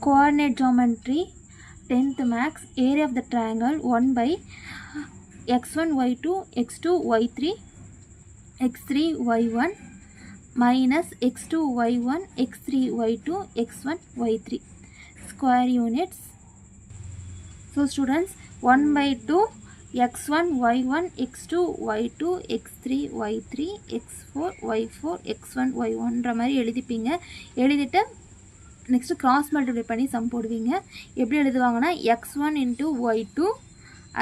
coordinate geometry 10th max, area of the triangle 1 by x1 y2 x2 y3 x3 y1 minus x2 y1 x3 y2 x1 y3 square units. So students, 1 by 2 x1 y1 x2 y2 x3 y3 x4 y4 x1 y1 மாதிரி எழுதிப்பீங்க. எழுதிட்டு next cross multiply பண்ணி some போடுவீங்க. எப்படி எழுதுவாங்கன்னா x1 into y2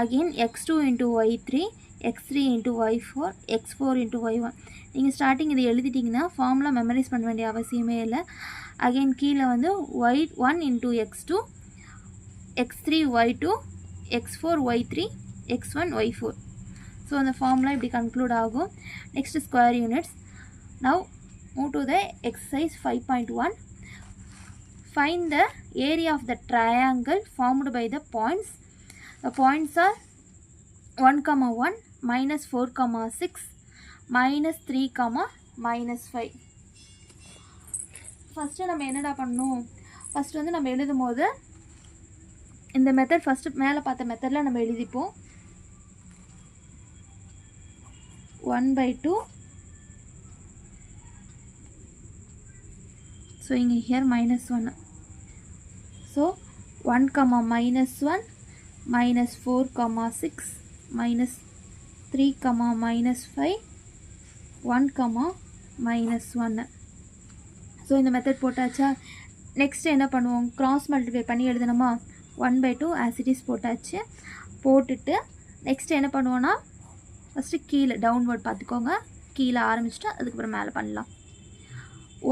again x2 into y3 x3 into y4 x4 into y1. நீங்கள் starting இதை எழுதிட்டிங்கன்னா formula memorise பண்ண வேண்டிய அவசியமே இல்லை. அகெயின் கீழே வந்து y1 into x2 x3 y2 x4 y3 x1 y4. So அந்த ஃபார்முலா இப்படி கன்க்ளூட் ஆகும். Next square units. Now move to the exercise 5.1. Find the area of the triangle formed by the points. The points are 1, 1, minus 4, 6, minus 3, minus 5. First நம்ம என்னடா பண்ணணும், first வந்து நம்ம எழுதும் போது இந்த மெத்தட் ஃபஸ்ட்டு மேலே பார்த்த மெத்தடில் நம்ம எழுதிப்போம். 1 by 2. So இங்கே here minus 1. So 1, minus 1, minus 4, 6, minus 3, minus 5, 1, minus 1. So இந்த மெத்தட் போட்டாச்சா. நெக்ஸ்ட் என்ன பண்ணுவோம், கிராஸ் மல்டிப்ளை பண்ணி எழுதணுமா. 1 by 2 as it is போட்டாச்சு. போட்டுட்டு நெக்ஸ்ட் என்ன பண்ணுவோன்னா ஃபஸ்ட்டு கீழே டவுன்வர்ட் பார்த்துக்கோங்க. கீழே ஆரம்பிச்சுட்டு அதுக்கப்புறம் மேலே பண்ணலாம்.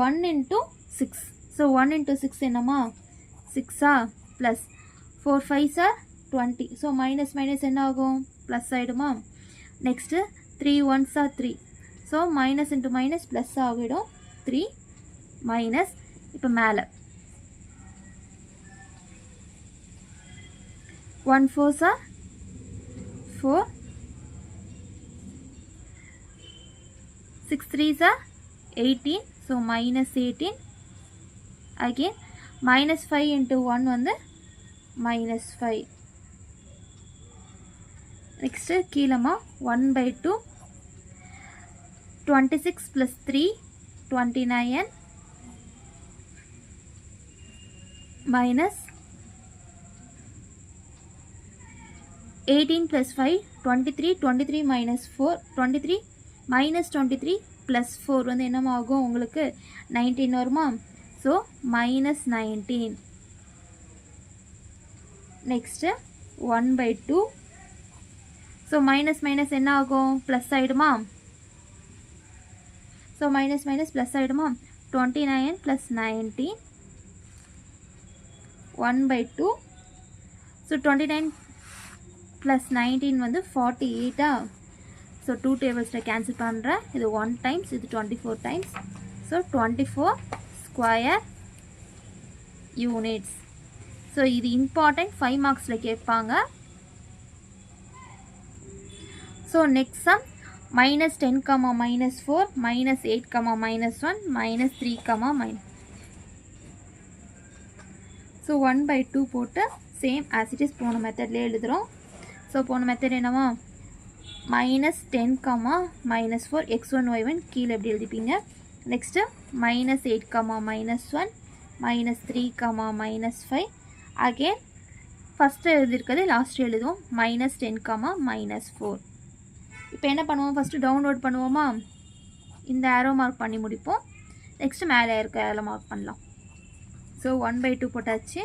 1 into 6. ஸோ 1 into 6 என்னம்மா 6 ப்ளஸ் 4 5 20. ஸோ மைனஸ் மைனஸ் என்ன ஆகும், ப்ளஸ் ஆகிடுமா. Next 3 1 3. So minus into minus plus ஆகிடும். 3 மைனஸ் இப்போ மேலே 1 4 4, 6 3 18. So minus 18. again minus 5 into 1 வந்து minus 5. next கீழமா 1 by 2 26 plus 3 29 minus 18 plus 5 23 23 minus 4 23 minus 23 plus 4 வந்து என்னமாகும் உங்களுக்கு 19 வருமா. So minus 19. Next 1 by 2. So minus minus என்ன ஆகும், ப்ளஸ் ஆகிடுமா. ஸோ மைனஸ் மைனஸ் ப்ளஸ் ஆகிடுமா. 29 plus 19. 1 by 2. ஸோ 29 plus 19 வந்து 48. ஸோ 2 டேபிள்ஸில் கேன்சல் பண்ணுறேன். இது 1 times, இது 24 times. So 24 square units. So இது இம்பார்ட்டன்ட், 5 மார்க்ஸில் கேட்பாங்க. So next sum minus 10, minus 4, minus 8, minus 1, minus 3, minus. So 1 by 2 போட்டு சேம் as it is போன மெத்தட்லேயே எழுதுகிறோம். ஸோ போன மெத்தட் என்னவா, minus 10, minus 4 x1 y1 கீழே எப்படி எழுதிப்பீங்க. Next minus 8, minus 1, minus 3, minus 5. Again first எழுதியிருக்கிறது லாஸ்ட்டு எழுதுவோம். minus 10, minus 4. இப்போ என்ன பண்ணுவோம், ஃபஸ்ட்டு டவுன்லோட் பண்ணுவோமா. இந்த ஏரோ மார்க் பண்ணி முடிப்போம். நெக்ஸ்ட்டு மேலே இருக்க ஏரோ மார்க் பண்ணலாம். ஸோ 1 by 2 போட்டாச்சு.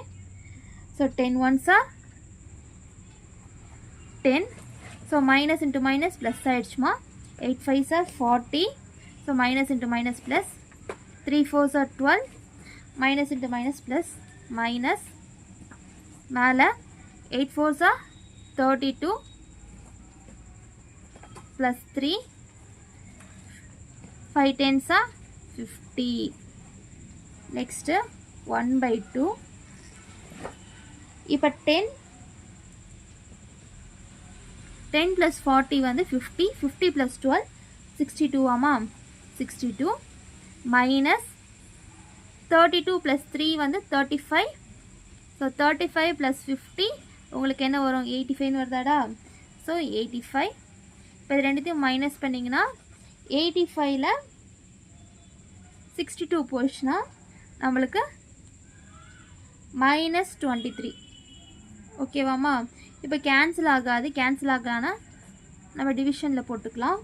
So 10 1s 10. So minus into minus plus ஆகிடுச்சுமா. 8 5s 40. So minus into minus plus. 3 4s 12. Minus into minus plus minus. மேலே 8 4s 32 plus 3. 5 10s 50. next 1 by 2. இப்போ 10 plus 40 வந்து 50. 50 plus 12 62 ஆமா. 62 minus 32 plus 3 வந்து 35 so 35 + 50 உங்களுக்கு என்ன வரும் 85 வருதாடா. ஸோ 85. இப்போ இது ரெண்டுத்தையும் மைனஸ் பண்ணிங்கன்னா 85ல் 62 போச்சுன்னா நம்மளுக்கு -23. ஓகேவாம்மா. இப்போ கேன்சல் ஆகாது. கேன்சல் ஆகலான்னா நம்ம டிவிஷனில் போட்டுக்கலாம்.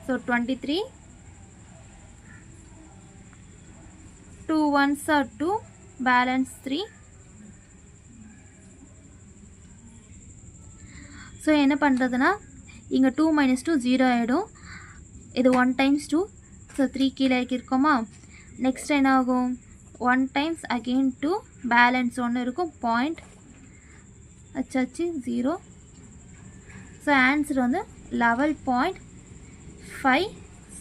So 23 2 1s are 2 balance 3. So என்ன பண்ணுறதுன்னா இங்கே 2 - 2 0 ஆகிடும். இது 1 × 2. ஸோ 3 கீழே இருக்கோமா. நெக்ஸ்ட் என்ன ஆகும் 1 டைம்ஸ் அகெயின் 2 பேலன்ஸ் 1 இருக்கும். பாயிண்ட் அச்சாச்சு 0. ஸோ ஆன்சர் வந்து 11.5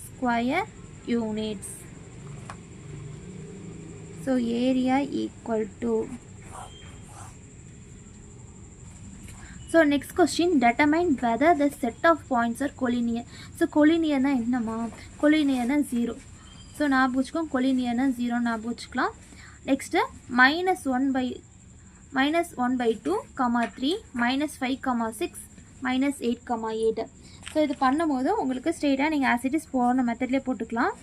square units. So area equal to. So next question determine whether the set of points are collinear. So collinearனா என்னம்மா collinearனா 0. ஸோ ஞாபகம் வச்சுக்கோங்க collinearனா 0 ஞாபகம் வச்சுக்கலாம். நெக்ஸ்ட்டு -1/2, -3, -5, -6, -8, ஸோ இது பண்ணும்போது உங்களுக்கு ஸ்ட்ரெயிட்டாக நீங்கள் as it is போன மெத்தட்லேயே போட்டுக்கலாம்.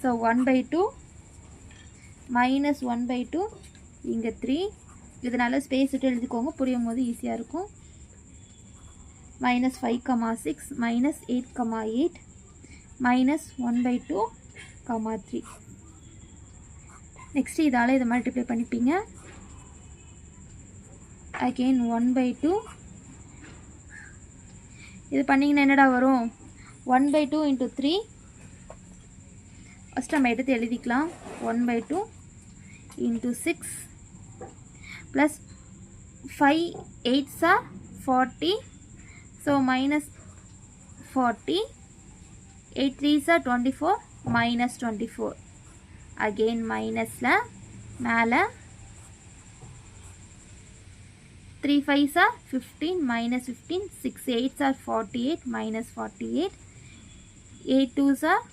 ஸோ 1/2 -1/2 இங்கே 3. இதனால ஸ்பேஸ் விட்டு எழுதிக்கோங்க, புரியும் போது ஈஸியாக இருக்கும். -5, -6, -8, -8, -1/2, 3. நெக்ஸ்ட் இதால் இதை மல்டிப்ளை பண்ணிப்பீங்க. அகெயின் 1/2. இது பண்ணிங்கன்னா என்னடா வரும் 1/2 × 3. ஃபஸ்ட் நம்ம எடுத்து எழுதிக்கலாம். 1/2 × 6 + 5 8s are 40. So -40. 8 3s are 24. -24. Again மைனஸில் மேலே 3 5s are 15. -15. 6 8s are 48. -48. 8 2s are.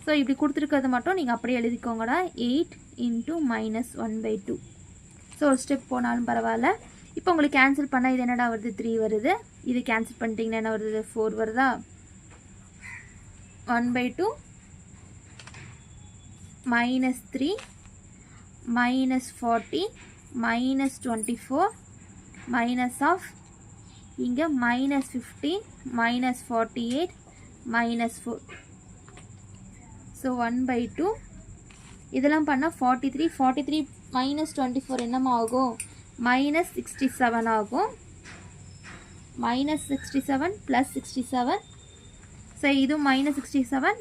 So இப்படி கொடுத்துருக்கிறது மட்டும் நீங்கள் அப்படியே எழுதிக்கோங்கடா. 8 × -1/2. ஸோ ஒரு ஸ்டெப் போனாலும் பரவாயில்ல. இப்போ உங்களுக்கு கேன்சல் பண்ணால் இது என்னடா வருது 3 வருது. இது கேன்சல் பண்ணிட்டீங்கன்னா என்ன வருது 4 வருதா. 1/2 -3 -40 -24 minus of இங்கே -15 -48 -4. ஸோ 1/2 இதெல்லாம் பண்ணால் 43. 43 -24 என்னமா ஆகும் -67 ஆகும். -67 + 67. ஸோ இது -67,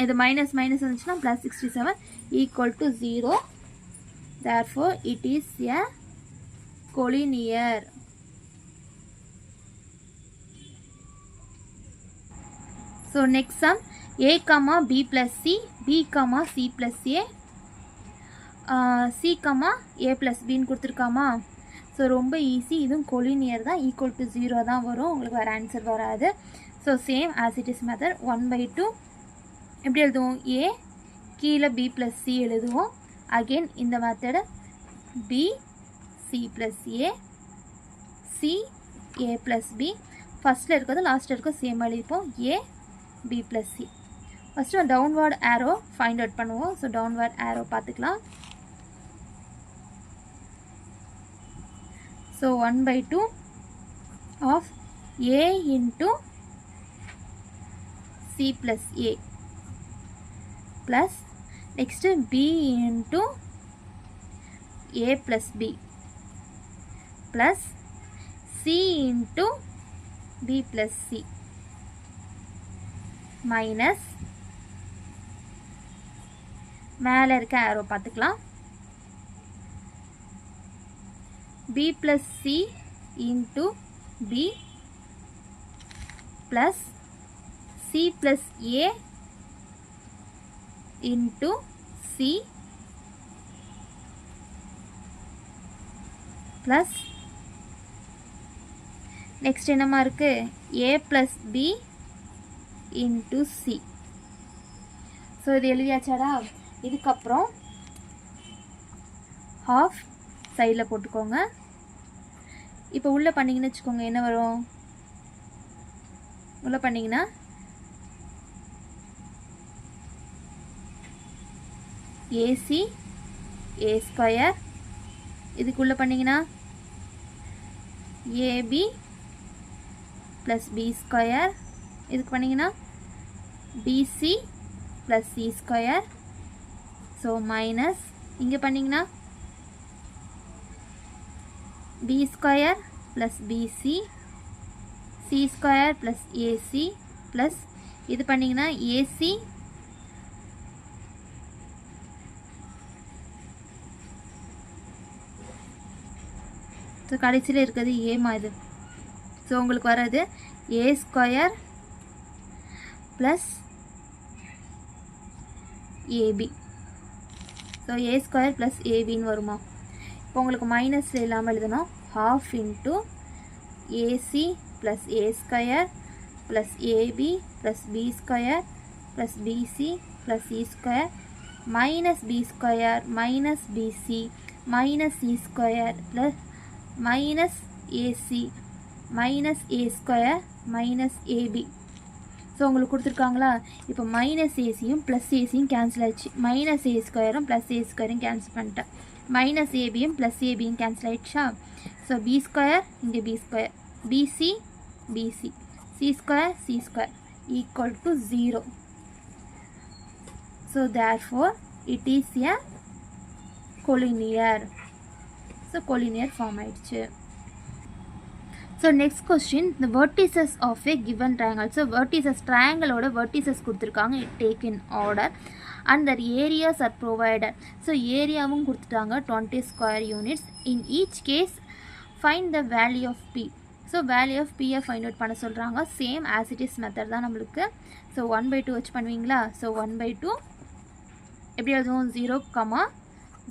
இது மைனஸ் இருந்துச்சுன்னா +67 = 0. therefore it is a collinear. So next sum a, b + c, b, c + a, c, a + b ன்னு கொடுத்துருக்காமா. ஸோ ரொம்ப ஈஸி. இதுவும் கொலினியர் தான். = 0 தான் வரும். உங்களுக்கு வேறு ஆன்சர் வராது. So same as it is method. 1/2 எப்படி எழுதுவோம் a கீழே b + c எழுதுவோம். அகெயின் இந்த method b c + a, c a + b. ஃபஸ்ட்டில் இருக்கிறது லாஸ்ட்டில் இருக்க சேம் எழுதிப்போம். a b + c. First downward arrow find out பண்ணுவோம். ஸோ டவுன்வர்ட் ஆரோ பார்த்துக்கலாம். So 1/2 of a into c + a plus next b into a + b plus c into b + c minus மேலே இருக்க ஆரோ பார்த்துக்கலாம். b + c into b plus c + a into c plus next என்னமா இருக்கு a + b into c. So இது எழுதியாச்சாடா. இதுக்கப்புறம் half சைடில் போட்டுக்கோங்க. இப்போ உள்ளே பண்ணிங்கன்னு வச்சுக்கோங்க, என்ன வரும்? உள்ளே பண்ணிங்கன்னா ஏசி ஏ ஸ்கொயர், இதுக்குள்ளே பண்ணிங்கன்னா ஏபி ப்ளஸ் பி ஸ்கொயர், இதுக்கு பண்ணிங்கன்னா BC plus C square. So minus இங்கே பண்ணிங்கன்னா B square plus BC C square plus AC plus இது பண்ணிங்கன்னா ஏசி ஸோ கடைசியில் இருக்கிறது ஏமா இது. ஸோ உங்களுக்கு வர்றது A square plus AB. So A square plus ஏபின்னு வருமா? இப்போ உங்களுக்கு மைனஸில் இல்லாமல் எழுதணும். half into AC plus A square plus AB plus B square plus BC plus C square minus B square minus BC minus C square plus minus AC minus A square minus AB. So உங்களுக்கு கொடுத்துருக்காங்களா? இப்போ minus ஏசியும் plus ஏசியும் cancel ஆயிடுச்சு. Minus A ஸ்கொயரும் plus A ஸ்கொயரும் cancel பண்ணிட்டேன். Minus ஏபியும் plus ஏபியும் கேன்சல் ஆயிடுச்சா? ஸோ பி ஸ்கொயர் இங்கே B square BC BC C square C square equal to 0. So therefore it is a collinear. So collinear form ஆயிடுச்சு. So next question, the vertices of a given triangle. ஸோ vertices ட்ரையாங்கிளோட vertices கொடுத்துருக்காங்க, take in order and their areas are provided. So ஏரியாவும் கொடுத்துட்டாங்க 20 square units. In each case find the value of P. So value of பியை find out பண்ண சொல்கிறாங்க. Same as it is method தான் நம்மளுக்கு. So 1/2 வச்சு பண்ணுவீங்களா? ஸோ 1/2 எப்படி எழுதுவோம்?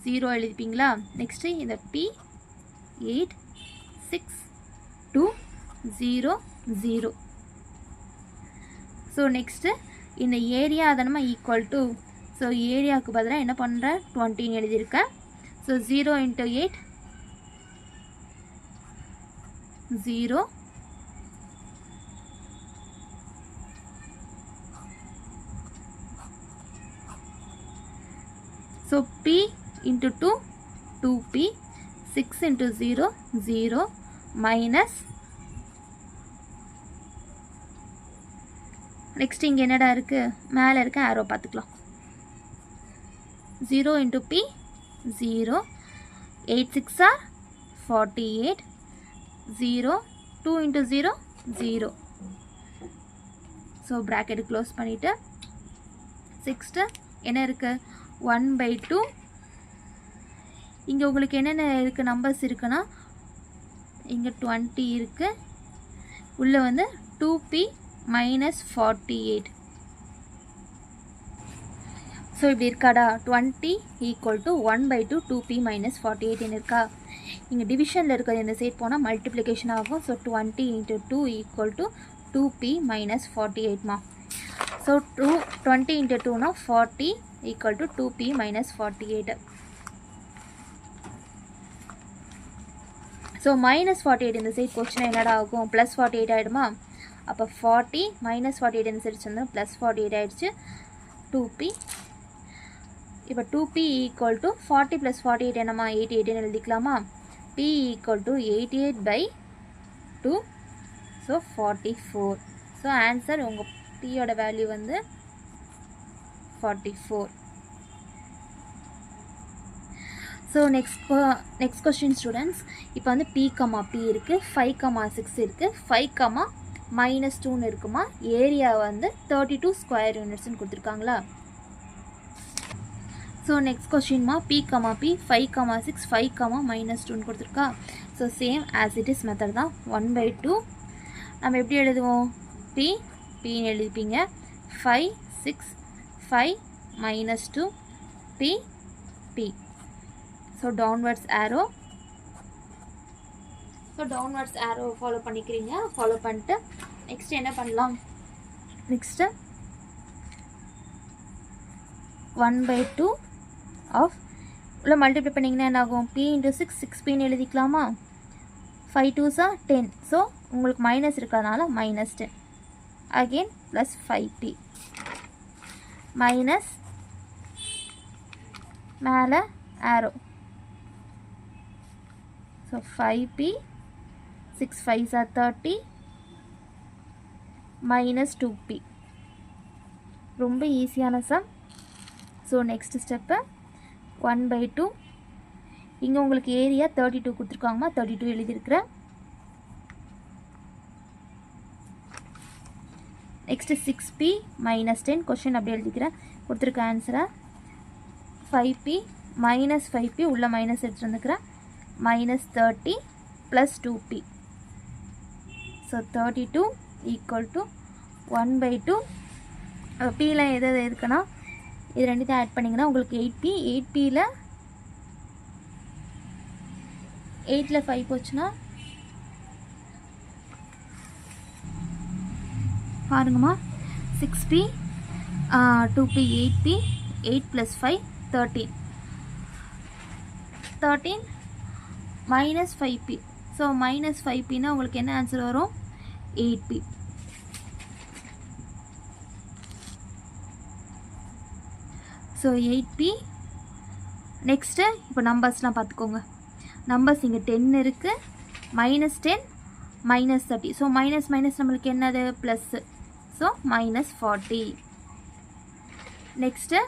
0, எழுதிப்பீங்களா? நெக்ஸ்ட்டு இந்த டி 8 6 2 0 0. ஸோ நெக்ஸ்ட்டு இந்த ஏரியா அதை நம்ம ஈக்குவல் டு, ஸோ ஏரியாவுக்கு பதிலாக என்ன பண்ணுறேன்? 20 எழுதியிருக்கேன். So 0 × 8 0 so P × 2 2P 6 × 0 0 minus next இங்கே என்னடா இருக்குது? மேலே இருக்க ஆரோ பார்த்துக்கலாம். 0 × P 0 8 6 are 48 0 2 × 0 0. So bracket close பண்ணிவிட்டு சிக்ஸ்ட்டு என்ன இருக்குது? 1/2. இங்கே உங்களுக்கு என்னென்ன இருக்குது? நம்பர்ஸ் இருக்குன்னா இங்கே 20 இருக்குது, உள்ளே வந்து 2P minus 48. ஸோ இப்படி இருக்காடா? 20 ஈக்குவல் டு 1/2 2P minus 48 இருக்கா? இங்கே டிவிஷனில் இருக்கிறது இந்த சைட் போனால் மல்டிப்ளிகேஷன் ஆகும். So 20 × 2 equal to 2P minus 48மா. ஸோ 20 × 2னா 40 equal to 2P minus 48. So -48 இந்த சைட் போச்சுன்னா என்னடா ஆகும்? +48 ஆகிடுமா? அப்போ 40 -48 இந்த சைட் வந்து +48 ஆகிடுச்சு. 2P இப்போ 2P ஈக்குவல் டு 40 + 48 என்னம்மா? 88 எழுதிக்கலாமா? P equal to 88/2. So 44. So answer உங்கள் Pயோட வேல்யூ வந்து 44. ஸோ நெக்ஸ்ட் கொஸ்டின் ஸ்டூடெண்ட்ஸ், இப்போ வந்து P, P இருக்குது, 5, 6 இருக்குது, 5, -2 இருக்குமா? ஏரியா வந்து 32 ஸ்கொயர் யூனிட்ஸ்னு கொடுத்துருக்காங்களா? ஸோ நெக்ஸ்ட் கொஸ்டின்மா P, P 5, 6 5, -2 கொடுத்துருக்கா? So same as it is method தான். 1/2 நம்ம எப்படி எழுதுவோம்? Pன்னு எழுதிப்பீங்க. 5 6 5 -2 P. ஸோ டவுன்வர்ட்ஸ் ஆரோ ஃபாலோ பண்ணிக்கிறீங்க. ஃபாலோ பண்ணிட்டு நெக்ஸ்ட் என்ன பண்ணலாம்? நெக்ஸ்ட்டு 1/2 ஆஃப் உள்ள மல்டிப்ளை பண்ணிங்கன்னா என்ன ஆகும்? p × 6 6pன்னு எழுதிக்கலாமா? 5 2s are 10. ஸோ உங்களுக்கு மைனஸ் இருக்கிறதுனால -10. அகெயின் ப்ளஸ் 5p மைனஸ் மேலே ஆரோ. So 5p 6 5s are 30 minus 2p. ரொம்ப ஈஸியான சம். So next step 1/2. இங்கே உங்களுக்கு ஏரியா 32 கொடுத்துருக்காங்கம்மா, 32 எழுதியிருக்கிறேன். நெக்ஸ்ட்டு 6p -10 கொஷின் அப்படி எழுதிக்கிறேன். கொடுத்துருக்க ஆன்சரை 5p மைனஸ் 5p உள்ள மைனஸ் எடுத்துகிட்டு வந்துக்கிறேன். -30 plus 2p. So 32 equal to 1/2. பியில் எது இருக்குன்னா இது ரெண்டுத்தையும் ஆட் பண்ணிங்கன்னா உங்களுக்கு 8p. 8pயில் 8ல் 5 போச்சுன்னா பாருங்கம்மா 6p 2p 8p 8 + 5 13 13 minus 5p. So minus 5pனா உங்களுக்கு என்ன ஆன்சர் வரும்? 8p. So 8p. நெக்ஸ்ட்டு இப்போ நம்பர்ஸ்லாம் பார்த்துக்கோங்க. நம்பர்ஸ் இங்கே 10 இருக்குது, -10 -30. ஸோ மைனஸ் மைனஸ் நம்மளுக்கு என்னது? ப்ளஸ்ஸு. ஸோ -40. நெக்ஸ்ட்டு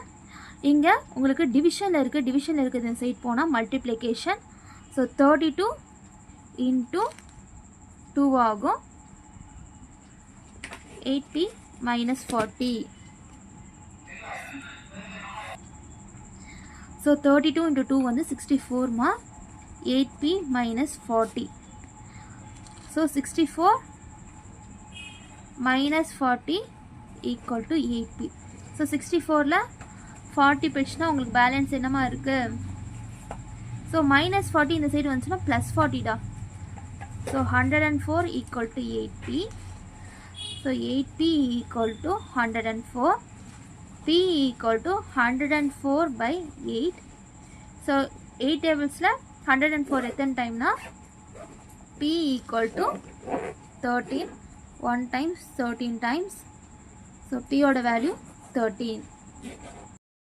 இங்கே உங்களுக்கு டிவிஷனில் இருக்குது. டிவிஷனில் இருக்குது இந்த சைட் போனால் மல்டிப்ளிகேஷன். ஸோ 32 × 2 ஆகும். 8p -40. ஸோ 32 × 2 வந்து 64மா. 8p -40. So 64 -40 equal to 8p. So 64ல் 40 போயிடுச்சுன்னா உங்களுக்கு பேலன்ஸ் என்னமா இருக்குது? ஸோ -40 இந்த சைடு வந்துச்சுன்னா +40 டா. So 104 equal to 8p. So 8p equal to 104. p equal to 104/8. So 8 டேபிள்ஸில் 104 எத்தனை டைம்னா p equal to 13. 1 times 13 times. So p ஓட வேல்யூ 13.